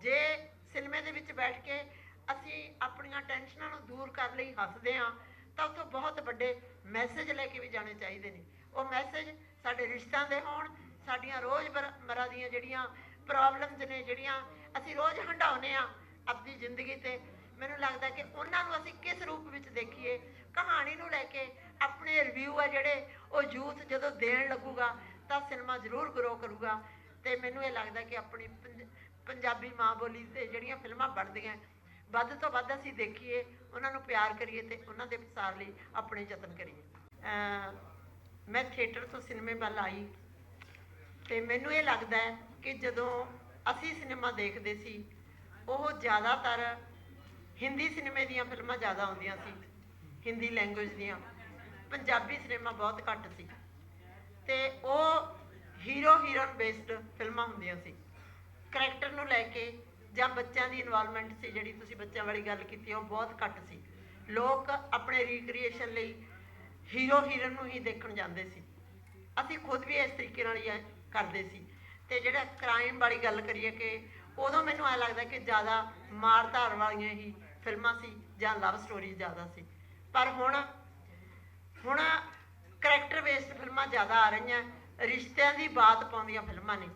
जे सिनेमे दे विच बैठ के असी अपनियां टेंशनां नूं दूर कर लई हसदे हाँ तो उत्थों बहुत वड्डे मैसेज लैके भी जाने चाहिए ने। वो मैसेज साडे रिश्तिਆਂ ਦੇ होण, साडियां रोज़मर्रा ਦੀਆਂ ਜਿਹੜੀਆਂ प्रॉब्लम्स ने ਜਿਹੜੀਆਂ ਅਸੀਂ रोज़ हंडाउने आ अपनी जिंदगी ते, मैनूं लगदा कि उन्हां नूं असीं किस रूप विच देखीए। कहानी नूं लैके अपने रिव्यू आ जिहड़े वो यूथ जदों देण लगूगा तो सिनेमा जरूर ग्रो करूगा। तो मैनूं ये लगदा कि अपनी पंजाबी माँ बोली ते जिहड़ियां फिल्मां बनदियां ਵੱਧ ਤੋਂ ਵੱਧ ਅਸੀਂ ਦੇਖੀਏ, ਉਹਨਾਂ ਨੂੰ ਪਿਆਰ ਕਰੀਏ ਤੇ ਉਹਨਾਂ ਦੇ ਪ੍ਰਸਾਰ ਲਈ ਆਪਣੇ ਯਤਨ ਕਰੀਏ। ਮੈਂ ਥੀਏਟਰ ਤੋਂ ਸਿਨੇਮੇ ਵੱਲ ਆਈ ਤੇ ਮੈਨੂੰ ਇਹ ਲੱਗਦਾ ਹੈ ਕਿ ਜਦੋਂ ਅਸੀਂ ਸਿਨੇਮਾ ਦੇਖਦੇ ਸੀ ਉਹ ਜ਼ਿਆਦਾਤਰ ਹਿੰਦੀ ਸਿਨੇਮੇ ਦੀਆਂ ਫਿਲਮਾਂ ਜ਼ਿਆਦਾ ਆਉਂਦੀਆਂ ਸੀ, ਹਿੰਦੀ ਲੈਂਗੁਏਜ ਦੀਆਂ। ਪੰਜਾਬੀ ਸਿਨੇਮਾ ਬਹੁਤ ਘੱਟ ਸੀ ਤੇ ਉਹ ਹੀਰੋ ਹੀਰੋਇਨ ਬੇਸਡ ਫਿਲਮਾਂ ਹੁੰਦੀਆਂ ਸੀ। ਕਰੈਕਟਰ ਨੂੰ ਲੈ ਕੇ ਜਾਂ ਬੱਚਿਆਂ ਦੀ ਇਨਵੋਲਵਮੈਂਟ ਸੀ, ਜਿਹੜੀ ਤੁਸੀਂ ਬੱਚਿਆਂ ਵਾਲੀ ਗੱਲ ਕੀਤੀ, ਉਹ ਬਹੁਤ ਘੱਟ ਸੀ। ਲੋਕ ਆਪਣੇ ਰੀਕ੍ਰੀਏਸ਼ਨ ਲਈ ਹੀਰੋ ਹੀਰੋਇਨ ਨੂੰ ਹੀ ਦੇਖਣ ਜਾਂਦੇ ਸੀ। ਅਸੀਂ ਖੁਦ ਵੀ ਇਸ ਤਰੀਕੇ ਨਾਲ ਹੀ ਕਰਦੇ ਸੀ। ਤੇ ਜਿਹੜਾ ਕ੍ਰਾਈਮ ਵਾਲੀ ਗੱਲ ਕਰੀਏ ਕਿ ਉਦੋਂ ਮੈਨੂੰ ਐਂ ਲੱਗਦਾ ਕਿ ਜ਼ਿਆਦਾ ਮਾਰ ਧਾਰ ਵਾਲੀਆਂ ਹੀ ਫਿਲਮਾਂ ਸੀ ਜਾਂ ਲਵ ਸਟੋਰੀ ਜ਼ਿਆਦਾ ਸੀ। ਪਰ ਹੁਣ ਕਰੈਕਟਰ ਬੇਸਡ ਫਿਲਮਾਂ ਜ਼ਿਆਦਾ ਆ ਰਹੀਆਂ, ਰਿਸ਼ਤਿਆਂ ਦੀ ਬਾਤ ਪਾਉਂਦੀਆਂ ਫਿਲਮਾਂ ਨੇ।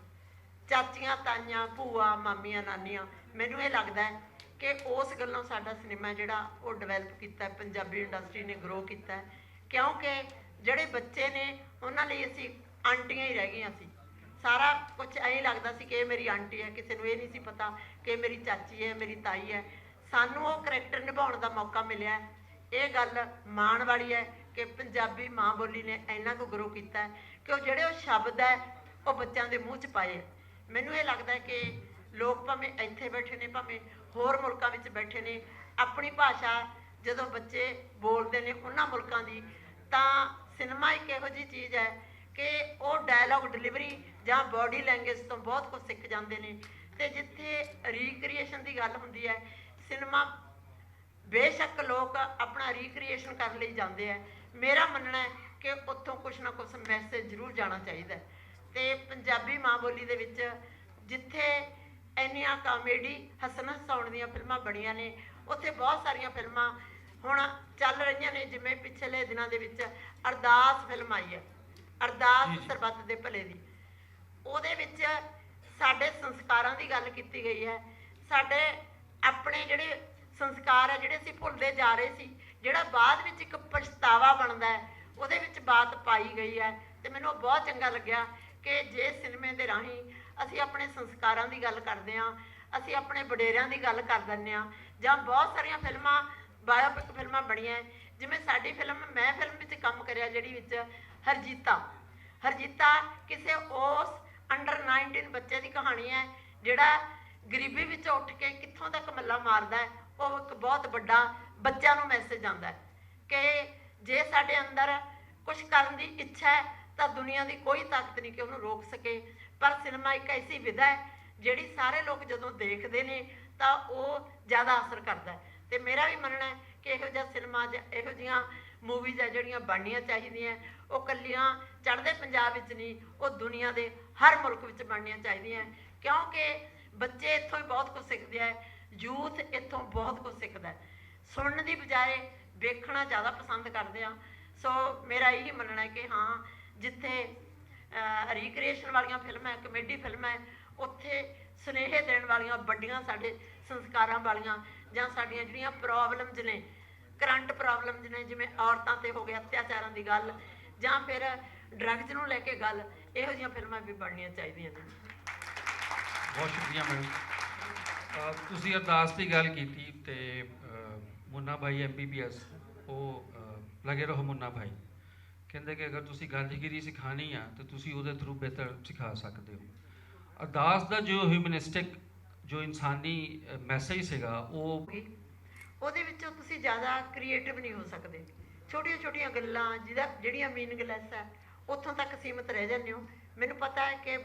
ਚਾਚੀਆਂ ਤਾਈਆਂ ਭੂਆ ਮਾਮੀਆਂ ਨਾਨੀਆਂ, ਮੈਨੂੰ ਇਹ ਲੱਗਦਾ ਹੈ ਕਿ ਉਸ ਗੱਲੋਂ ਸਾਡਾ ਸਿਨੇਮਾ ਜਿਹੜਾ ਉਹ ਡਿਵੈਲਪ ਕੀਤਾ, ਪੰਜਾਬੀ ਇੰਡਸਟਰੀ ਨੇ ਗਰੋ ਕੀਤਾ। ਕਿਉਂਕਿ ਜਿਹੜੇ ਬੱਚੇ ਨੇ ਉਹਨਾਂ ਲਈ ਅਸੀਂ ਆਂਟੀਆਂ ਹੀ ਰਹਿ ਗਈਆਂ ਸੀ। ਸਾਰਾ ਕੁਛ ਐਂ ਲੱਗਦਾ ਸੀ ਕਿ ਇਹ ਮੇਰੀ ਆਂਟੀ ਹੈ, ਕਿਸੇ ਨੂੰ ਇਹ ਨਹੀਂ ਸੀ ਪਤਾ ਕਿ ਮੇਰੀ ਚਾਚੀ ਹੈ, ਮੇਰੀ ਤਾਈ ਹੈ। ਸਾਨੂੰ ਉਹ ਕਰੈਕਟਰ ਨਿਭਾਉਣ ਦਾ ਮੌਕਾ ਮਿਲਿਆ। ਇਹ ਗੱਲ ਮਾਣ ਵਾਲੀ ਹੈ ਕਿ ਪੰਜਾਬੀ ਮਾਂ ਬੋਲੀ ਨੇ ਇੰਨਾ ਕੁ ਗਰੋ ਕੀਤਾ ਕਿ ਉਹ ਜਿਹੜੇ ਉਹ ਸ਼ਬਦ ਹੈ ਉਹ ਬੱਚਿਆਂ ਦੇ ਮੂੰਹ 'ਚ ਪਾਏ। ਮੈਨੂੰ ਇਹ ਲੱਗਦਾ ਕਿ ਲੋਕ ਭਾਵੇਂ ਇੱਥੇ ਬੈਠੇ ਨੇ ਭਾਵੇਂ ਹੋਰ ਮੁਲਕਾਂ ਵਿੱਚ ਬੈਠੇ ਨੇ, ਆਪਣੀ ਭਾਸ਼ਾ ਜਦੋਂ ਬੱਚੇ ਬੋਲਦੇ ਨੇ ਉਹਨਾਂ ਮੁਲਕਾਂ ਦੀ, ਤਾਂ ਸਿਨੇਮਾ ਇੱਕ ਇਹੋ ਜਿਹੀ ਚੀਜ਼ ਹੈ ਕਿ ਉਹ ਡਾਇਲੋਗ ਡਿਲੀਵਰੀ ਜਾਂ ਬੋਡੀ ਲੈਂਗੁਏਜ ਤੋਂ ਬਹੁਤ ਕੁਝ ਸਿੱਖ ਜਾਂਦੇ ਨੇ। ਅਤੇ ਜਿੱਥੇ ਰੀਕ੍ਰੀਏਸ਼ਨ ਦੀ ਗੱਲ ਹੁੰਦੀ ਹੈ, ਸਿਨੇਮਾ ਬੇਸ਼ੱਕ ਲੋਕ ਆਪਣਾ ਰੀਕ੍ਰੀਏਸ਼ਨ ਕਰਨ ਲਈ ਜਾਂਦੇ ਹੈ, ਮੇਰਾ ਮੰਨਣਾ ਹੈ ਕਿ ਉੱਥੋਂ ਕੁਛ ਨਾ ਕੁਛ ਮੈਸੇਜ ਜ਼ਰੂਰ ਜਾਣਾ ਚਾਹੀਦਾ। ਅਤੇ ਪੰਜਾਬੀ ਮਾਂ ਬੋਲੀ ਦੇ ਵਿੱਚ ਜਿੱਥੇ ਇੰਨੀਆਂ ਕਾਮੇਡੀ ਹੱਸਣ ਹਸਾਉਣ ਦੀਆਂ ਫਿਲਮਾਂ ਬਣੀਆਂ ਨੇ, ਉੱਥੇ ਬਹੁਤ ਸਾਰੀਆਂ ਫਿਲਮਾਂ ਹੁਣ ਚੱਲ ਰਹੀਆਂ ਨੇ। ਜਿਵੇਂ ਪਿਛਲੇ ਦਿਨਾਂ ਦੇ ਵਿੱਚ ਅਰਦਾਸ ਫਿਲਮ ਆਈ ਹੈ, ਅਰਦਾਸ ਸਰਬੱਤ ਦੇ ਭਲੇ ਦੀ। ਉਹਦੇ ਵਿੱਚ ਸਾਡੇ ਸੰਸਕਾਰਾਂ ਦੀ ਗੱਲ ਕੀਤੀ ਗਈ ਹੈ। ਸਾਡੇ ਆਪਣੇ ਜਿਹੜੇ ਸੰਸਕਾਰ ਹੈ ਜਿਹੜੇ ਅਸੀਂ ਭੁੱਲਦੇ ਜਾ ਰਹੇ ਸੀ, ਜਿਹੜਾ ਬਾਅਦ ਵਿੱਚ ਇੱਕ ਪਛਤਾਵਾ ਬਣਦਾ ਹੈ, ਉਹਦੇ ਵਿੱਚ ਬਾਤ ਪਾਈ ਗਈ ਹੈ। ਅਤੇ ਮੈਨੂੰ ਉਹ ਬਹੁਤ ਚੰਗਾ ਲੱਗਿਆ ਕਿ ਜੇ ਸਿਨੇਮੇ ਦੇ ਰਾਹੀਂ ਅਸੀਂ ਆਪਣੇ ਸੰਸਕਾਰਾਂ ਦੀ ਗੱਲ ਕਰਦੇ ਹਾਂ, ਅਸੀਂ ਆਪਣੇ ਵਡੇਰਿਆਂ ਦੀ ਗੱਲ ਕਰ ਦਿੰਦੇ ਹਾਂ। ਜਾਂ ਬਹੁਤ ਸਾਰੀਆਂ ਫਿਲਮਾਂ ਬਾਇਓਪਿਕ ਫਿਲਮਾਂ ਬਣੀਆਂ, ਜਿਵੇਂ ਸਾਡੀ ਮੈਂ ਫਿਲਮ ਵਿੱਚ ਕੰਮ ਕਰਿਆ ਜਿਹੜੀ ਵਿੱਚ ਹਰਜੀਤਾ ਕਿਸੇ ਉਸ ਅੰਡਰ 19 ਬੱਚੇ ਦੀ ਕਹਾਣੀ ਹੈ ਜਿਹੜਾ ਗਰੀਬੀ ਵਿੱਚ ਉੱਠ ਕੇ ਕਿੱਥੋਂ ਤੱਕ ਮੱਲਾ ਮਾਰਦਾ ਹੈ। ਉਹ ਇੱਕ ਬਹੁਤ ਵੱਡਾ ਬੱਚਿਆਂ ਨੂੰ ਮੈਸੇਜ ਆਉਂਦਾ ਹੈ ਕਿ ਜੇ ਸਾਡੇ ਅੰਦਰ ਕੁਛ ਕਰਨ ਦੀ ਇੱਛਾ ਹੈ ਤਾਂ ਦੁਨੀਆ ਦੀ ਕੋਈ ਤਾਕਤ ਨਹੀਂ ਕਿ ਉਹਨੂੰ ਰੋਕ ਸਕੇ। ਪਰ ਸਿਨੇਮਾ ਇੱਕ ਐਸੀ ਵਿਧਾ ਹੈ ਜਿਹੜੀ ਸਾਰੇ ਲੋਕ ਜਦੋਂ ਦੇਖਦੇ ਨੇ ਤਾਂ ਉਹ ਜ਼ਿਆਦਾ ਅਸਰ ਕਰਦਾ ਹੈ। ਅਤੇ ਮੇਰਾ ਵੀ ਮੰਨਣਾ ਹੈ ਕਿ ਇਹੋ ਜਿਹਾ ਸਿਨੇਮਾ ਇਹੋ ਜਿਹੀਆਂ ਮੂਵੀਜ਼ ਹੈ ਜਿਹੜੀਆਂ ਬਣਨੀਆਂ ਚਾਹੀਦੀਆਂ। ਉਹ ਇਕੱਲੀਆਂ ਚੜ੍ਹਦੇ ਪੰਜਾਬ ਵਿੱਚ ਨਹੀਂ, ਉਹ ਦੁਨੀਆ ਦੇ ਹਰ ਮੁਲਕ ਵਿੱਚ ਬਣਨੀਆਂ ਚਾਹੀਦੀਆਂ, ਕਿਉਂਕਿ ਬੱਚੇ ਇੱਥੋਂ ਹੀ ਬਹੁਤ ਕੁਝ ਸਿੱਖਦੇ ਹੈ, ਯੂਥ ਇੱਥੋਂ ਬਹੁਤ ਕੁਝ ਸਿੱਖਦਾ ਹੈ। ਸੁਣਨ ਦੀ ਬਜਾਏ ਵੇਖਣਾ ਜ਼ਿਆਦਾ ਪਸੰਦ ਕਰਦੇ ਆ। ਸੋ ਮੇਰਾ ਇਹੀ ਮੰਨਣਾ ਹੈ ਕਿ ਹਾਂ, ਜਿੱਥੇ ਰੀਕ੍ਰੀਏਸ਼ਨ ਵਾਲੀਆਂ ਫਿਲਮਾਂ ਹੈ, ਕਮੇਡੀ ਫਿਲਮਾਂ ਹੈ, ਉੱਥੇ ਸੁਨੇਹੇ ਦੇਣ ਵਾਲੀਆਂ ਵੱਡੀਆਂ ਸਾਡੇ ਸੰਸਕਾਰਾਂ ਵਾਲੀਆਂ ਜਾਂ ਸਾਡੀਆਂ ਜਿਹੜੀਆਂ ਪ੍ਰੋਬਲਮਸ ਨੇ, ਕਰੰਟ ਪ੍ਰੋਬਲਮਸ ਨੇ, ਜਿਵੇਂ ਔਰਤਾਂ 'ਤੇ ਹੋ ਗਿਆ ਅਤਿਆਚਾਰਾਂ ਦੀ ਗੱਲ ਜਾਂ ਫਿਰ ਡਰੱਗਸ ਨੂੰ ਲੈ ਕੇ ਗੱਲ, ਇਹੋ ਜਿਹੀਆਂ ਫਿਲਮਾਂ ਵੀ ਬਣਨੀਆਂ ਚਾਹੀਦੀਆਂ ਨੇ। ਬਹੁਤ ਸ਼ੁਕਰੀਆ ਮੈਡਮ। ਤੁਸੀਂ ਅਰਦਾਸ ਦੀ ਗੱਲ ਕੀਤੀ ਅਤੇ ਮੁੰਨਾ ਭਾਈ MBBS ਉਹ ਲੱਗੇ ਰਹੋ ਮੁੰਨਾ ਭਾਈ ਕਹਿੰਦੇ ਕਿ ਅਗਰ ਤੁਸੀਂ ਗਾਂਧੀਗਿਰੀ ਸਿਖਾਉਣੀ ਆ ਤਾਂ ਤੁਸੀਂ ਉਹਦੇ ਥਰੂ ਬਿਹਤਰ ਸਿਖਾ ਸਕਦੇ ਹੋ। ਅਰਦਾਸ ਦਾ ਜੋ ਹਿਊਮਨਿਸਟਿਕ ਜੋ ਇਨਸਾਨੀ ਮੈਸੇਜ ਸੀਗਾ ਉਹਦੇ ਵਿੱਚੋਂ ਤੁਸੀਂ ਜ਼ਿਆਦਾ ਕ੍ਰੀਏਟਿਵ ਨਹੀਂ ਹੋ ਸਕਦੇ। ਛੋਟੀਆਂ ਛੋਟੀਆਂ ਗੱਲਾਂ ਜਿਹੜੀਆਂ ਮੀਨਿੰਗਲੈਸ ਹੈ ਉੱਥੋਂ ਤੱਕ ਸੀਮਿਤ ਰਹਿ ਜਾਂਦੇ ਹੋ। ਮੈਨੂੰ ਪਤਾ ਹੈ ਕਿ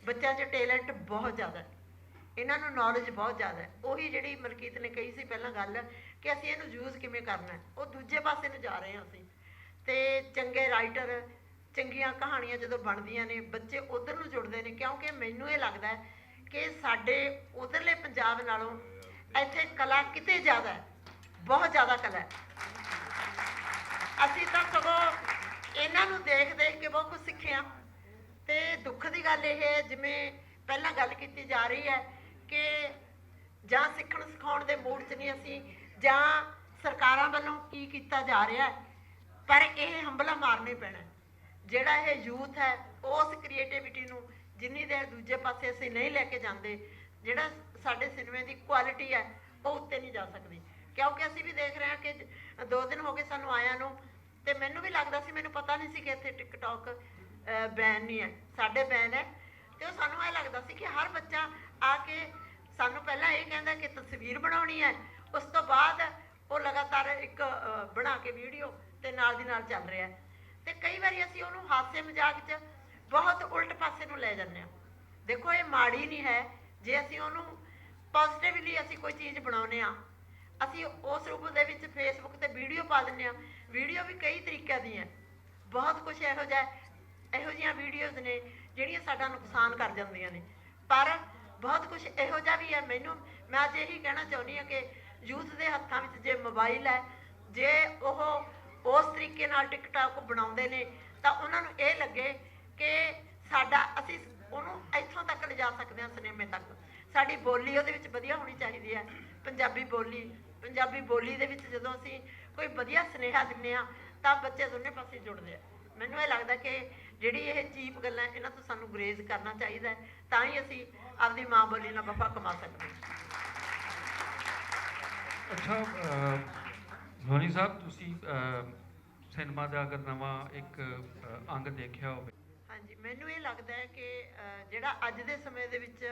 ਬੱਚਿਆਂ 'ਚ ਟੈਲੈਂਟ ਬਹੁਤ ਜ਼ਿਆਦਾ, ਇਹਨਾਂ ਨੂੰ ਨੌਲੇਜ ਬਹੁਤ ਜ਼ਿਆਦਾ ਹੈ। ਉਹੀ ਜਿਹੜੀ ਮਲਕੀਤ ਨੇ ਕਹੀ ਸੀ ਪਹਿਲਾਂ ਗੱਲ ਕਿ ਅਸੀਂ ਇਹਨੂੰ ਯੂਜ਼ ਕਿਵੇਂ ਕਰਨਾ, ਉਹ ਦੂਜੇ ਪਾਸੇ ਨੂੰ ਜਾ ਰਹੇ ਹਾਂ ਅਸੀਂ। ਅਤੇ ਚੰਗੇ ਰਾਈਟਰ, ਚੰਗੀਆਂ ਕਹਾਣੀਆਂ ਜਦੋਂ ਬਣਦੀਆਂ ਨੇ, ਬੱਚੇ ਉੱਧਰ ਨੂੰ ਜੁੜਦੇ ਨੇ। ਕਿਉਂਕਿ ਮੈਨੂੰ ਇਹ ਲੱਗਦਾ ਕਿ ਸਾਡੇ ਉਧਰਲੇ ਪੰਜਾਬ ਨਾਲੋਂ ਇੱਥੇ ਕਲਾ ਕਿਤੇ ਜ਼ਿਆਦਾ ਹੈ, ਬਹੁਤ ਜ਼ਿਆਦਾ ਕਲਾ ਹੈ। ਅਸੀਂ ਤਾਂ ਸਗੋਂ ਇਹਨਾਂ ਨੂੰ ਦੇਖ ਦੇਖ ਕੇ ਬਹੁਤ ਕੁਝ ਸਿੱਖਿਆ। ਤੇ ਦੁੱਖ ਦੀ ਗੱਲ ਇਹ ਹੈ, ਜਿਵੇਂ ਪਹਿਲਾਂ ਗੱਲ ਕੀਤੀ ਜਾ ਰਹੀ ਹੈ ਕਿ ਜਾਂ ਸਿੱਖਣ ਸਿਖਾਉਣ ਦੇ ਮੂਡ 'ਚ ਨਹੀਂ ਅਸੀਂ, ਜਾਂ ਸਰਕਾਰਾਂ ਵੱਲੋਂ ਕੀ ਕੀਤਾ ਜਾ ਰਿਹਾ ਹੈ, ਪਰ ਇਹ ਹੰਭਲਾ ਮਾਰਨੇ ਪੈਣਾ। ਜਿਹੜਾ ਇਹ ਯੂਥ ਹੈ ਉਸ ਕ੍ਰੀਏਟੀਵਿਟੀ ਨੂੰ ਜਿੰਨੀ ਦੇਰ ਦੂਜੇ ਪਾਸੇ ਅਸੀਂ ਨਹੀਂ ਲੈ ਕੇ ਜਾਂਦੇ, ਜਿਹੜਾ ਸਾਡੇ ਸਿਨੇਮੇ ਦੀ ਕੁਆਲਿਟੀ ਹੈ ਉਹ ਉੱਤੇ ਨਹੀਂ ਜਾ ਸਕਦੀ। ਕਿਉਂਕਿ ਅਸੀਂ ਵੀ ਦੇਖ ਰਹੇ ਹਾਂ ਕਿ 2 ਦਿਨ ਹੋ ਗਏ ਸਾਨੂੰ ਆਇਆਂ ਨੂੰ, ਤੇ ਮੈਨੂੰ ਵੀ ਲੱਗਦਾ ਸੀ, ਮੈਨੂੰ ਪਤਾ ਨਹੀਂ ਸੀ ਕਿ ਇੱਥੇ ਟਿਕਟੌਕ ਬੈਨ ਨਹੀਂ ਹੈ, ਸਾਡੇ ਬੈਨ ਹੈ। ਤੇ ਉਹ ਸਾਨੂੰ ਇਹ ਲੱਗਦਾ ਸੀ ਕਿ ਹਰ ਬੱਚਾ ਆ ਕੇ ਸਾਨੂੰ ਪਹਿਲਾਂ ਇਹ ਕਹਿੰਦਾ ਕਿ ਤਸਵੀਰ ਬਣਾਉਣੀ ਹੈ, ਉਸ ਤੋਂ ਬਾਅਦ ਉਹ ਲਗਾਤਾਰ ਇੱਕ ਬਣਾ ਕੇ ਵੀਡੀਓ ਤੇ ਨਾਲ ਦੀ ਨਾਲ ਚੱਲ ਰਿਹਾ। ਤੇ ਕਈ ਵਾਰੀ ਅਸੀਂ ਉਹਨੂੰ ਹਾਸੇ ਮਜ਼ਾਕ 'ਚ ਬਹੁਤ ਉਲਟ ਪਾਸੇ ਨੂੰ ਲੈ ਜਾਂਦੇ ਹਾਂ। ਦੇਖੋ ਇਹ ਮਾੜੀ ਨਹੀਂ ਹੈ, ਜੇ ਅਸੀਂ ਉਹਨੂੰ ਪੋਜ਼ਿਟਿਵਲੀ ਅਸੀਂ ਕੋਈ ਚੀਜ਼ ਬਣਾਉਂਦੇ ਹਾਂ, ਅਸੀਂ ਉਸ ਰੂਪ ਦੇ ਵਿੱਚ ਫੇਸਬੁੱਕ ਤੇ ਵੀਡੀਓ ਪਾ ਦਿੰਦੇ ਹਾਂ। ਵੀਡੀਓ ਵੀ ਕਈ ਤਰੀਕਿਆਂ ਦੀਆਂ, ਬਹੁਤ ਕੁਝ ਇਹੋ ਜਿਹੀਆਂ ਵੀਡੀਓਜ਼ ਨੇ ਜਿਹੜੀਆਂ ਸਾਡਾ ਨੁਕਸਾਨ ਕਰ ਜਾਂਦੀਆਂ ਨੇ, ਪਰ ਬਹੁਤ ਕੁਝ ਇਹੋ ਜਿਹਾ ਵੀ ਹੈ। ਮੈਂ ਅੱਜ ਇਹੀ ਕਹਿਣਾ ਚਾਹੁੰਦੀ ਹਾਂ ਕਿ ਯੂਥ ਦੇ ਹੱਥਾਂ ਵਿੱਚ ਜੇ ਮੋਬਾਈਲ ਹੈ, ਜੇ ਉਹ ਉਸ ਤਰੀਕੇ ਨਾਲ ਟਿਕਟੌਕ ਬਣਾਉਂਦੇ ਨੇ, ਤਾਂ ਉਹਨਾਂ ਨੂੰ ਇਹ ਲੱਗੇ ਕਿ ਅਸੀਂ ਉਹਨੂੰ ਇੱਥੋਂ ਤੱਕ ਲਿਜਾ ਸਕਦੇ ਹਾਂ, ਸਿਨੇਮੇ ਤੱਕ। ਸਾਡੀ ਬੋਲੀ ਉਹਦੇ ਵਿੱਚ ਵਧੀਆ ਹੋਣੀ ਚਾਹੀਦੀ ਹੈ, ਪੰਜਾਬੀ ਬੋਲੀ ਦੇ ਵਿੱਚ ਜਦੋਂ ਅਸੀਂ ਕੋਈ ਵਧੀਆ ਸੁਨੇਹਾ ਦਿੰਦੇ ਹਾਂ ਤਾਂ ਬੱਚੇ ਦੋਨੇ ਪਾਸੇ ਜੁੜਦੇ ਆ। ਮੈਨੂੰ ਇਹ ਲੱਗਦਾ ਕਿ ਜਿਹੜੀ ਇਹ ਚੀਪ ਗੱਲਾਂ ਇਹਨਾਂ ਤੋਂ ਸਾਨੂੰ ਗੁਰੇਜ਼ ਕਰਨਾ ਚਾਹੀਦਾ ਹੈ, ਤਾਂ ਹੀ ਅਸੀਂ ਆਪਦੀ ਮਾਂ ਬੋਲੀ ਨਾਲ ਵਫਾ ਕਮਾ ਸਕਦੇ ਹਾਂ। ਅੱਛਾ ਧੋਨੀ ਸਾਹਿਬ, ਤੁਸੀਂ ਸਿਨੇਮਾ ਦਾ ਅਗਰ ਨਵਾਂ ਇੱਕ ਅੰਗ ਦੇਖਿਆ ਹੋਵੇ? ਹਾਂਜੀ, ਮੈਨੂੰ ਇਹ ਲੱਗਦਾ ਹੈ ਕਿ ਜਿਹੜਾ ਅੱਜ ਦੇ ਸਮੇਂ ਦੇ ਵਿੱਚ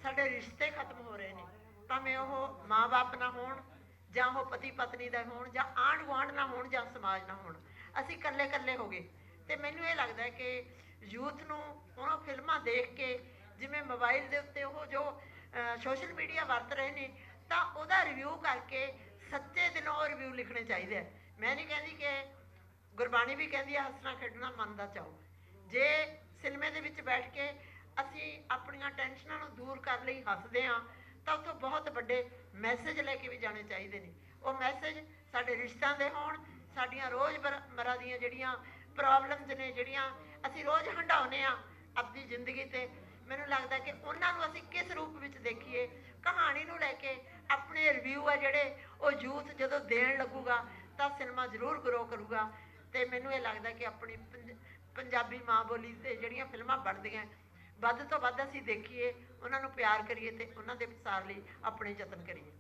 ਸਾਡੇ ਰਿਸ਼ਤੇ ਖਤਮ ਹੋ ਰਹੇ ਨੇ, ਭਾਵੇਂ ਉਹ ਮਾਂ-ਬਾਪ ਨਾਲ ਹੋਣ, ਜਾਂ ਉਹ ਪਤੀ ਪਤਨੀ ਦਾ ਹੋਣ, ਜਾਂ ਆਂਢ ਗੁਆਂਢ ਨਾਲ ਹੋਣ, ਜਾਂ ਸਮਾਜ ਨਾਲ ਹੋਣ, ਅਸੀਂ ਇਕੱਲੇ ਹੋ ਗਏ। ਤੇ ਮੈਨੂੰ ਇਹ ਲੱਗਦਾ ਹੈ ਕਿ ਯੂਥ ਨੂੰ ਉਹਨਾਂ ਫਿਲਮਾਂ ਦੇਖ ਕੇ, ਜਿਵੇਂ ਮੋਬਾਈਲ ਦੇ ਉੱਤੇ ਉਹ ਜੋ ਸੋਸ਼ਲ ਮੀਡੀਆ ਵਰਤ ਰਹੇ ਨੇ, ਤਾਂ ਉਹਦਾ ਰਿਵਿਊ ਕਰਕੇ ਸੱਚੇ ਦਿਲੋਂ ਉਹ ਰਿਵਿਊ ਲਿਖਣੇ ਚਾਹੀਦੇ ਆ। ਮੈਂ ਨਹੀਂ ਕਹਿੰਦੀ ਕਿ ਗੁਰਬਾਣੀ ਵੀ ਕਹਿੰਦੀ ਹੈ ਹੱਸਣਾ ਖੇਡਣਾ ਮਨ ਦਾ ਚਾਓ। ਜੇ ਸਿਨੇਮੇ ਦੇ ਵਿੱਚ ਬੈਠ ਕੇ ਅਸੀਂ ਆਪਣੀਆਂ ਟੈਨਸ਼ਨਾਂ ਨੂੰ ਦੂਰ ਕਰਨ ਲਈ ਹੱਸਦੇ ਹਾਂ, ਤਾਂ ਉੱਥੋਂ ਬਹੁਤ ਵੱਡੇ ਮੈਸੇਜ ਲੈ ਕੇ ਵੀ ਜਾਣੇ ਚਾਹੀਦੇ ਨੇ। ਉਹ ਮੈਸੇਜ ਸਾਡੇ ਰਿਸ਼ਤਿਆਂ ਦੇ ਹੋਣ, ਸਾਡੀਆਂ ਰੋਜ਼ਮर्रा ਦੀਆਂ ਜਿਹੜੀਆਂ ਪ੍ਰੋਬਲਮਸ ਨੇ, ਜਿਹੜੀਆਂ ਅਸੀਂ ਰੋਜ਼ ਹੰਡਾਉਂਦੇ ਹਾਂ ਆਪਣੀ ਜ਼ਿੰਦਗੀ ਤੇ, ਮੈਨੂੰ ਲੱਗਦਾ ਕਿ ਉਹਨਾਂ ਨੂੰ ਅਸੀਂ ਕਿਸ ਰੂਪ ਵਿੱਚ ਦੇਖੀਏ। ਕਹਾਣੀ ਨੂੰ ਲੈ ਕੇ ਆਪਣੇ ਰਿਵਿਊ ਆ ਜਿਹੜੇ, ਉਹ ਯੂਥ ਜਦੋਂ ਦੇਣ ਲੱਗੂਗਾ ਤਾਂ ਸਿਨੇਮਾ ਜ਼ਰੂਰ ਗਰੋ ਕਰੂਗਾ। ਤੇ ਮੈਨੂੰ ਇਹ ਲੱਗਦਾ ਕਿ ਆਪਣੀ ਪੰਜਾਬੀ ਮਾਂ ਬੋਲੀ ਤੇ ਜਿਹੜੀਆਂ ਫਿਲਮਾਂ ਬਣਦੀਆਂ, ਵੱਧ ਤੋਂ ਵੱਧ ਅਸੀਂ ਦੇਖੀਏ, ਉਹਨਾਂ ਨੂੰ ਪਿਆਰ ਕਰੀਏ ਤੇ ਉਹਨਾਂ ਦੇ ਪ੍ਰਸਾਰ ਲਈ ਆਪਣੇ ਯਤਨ ਕਰੀਏ।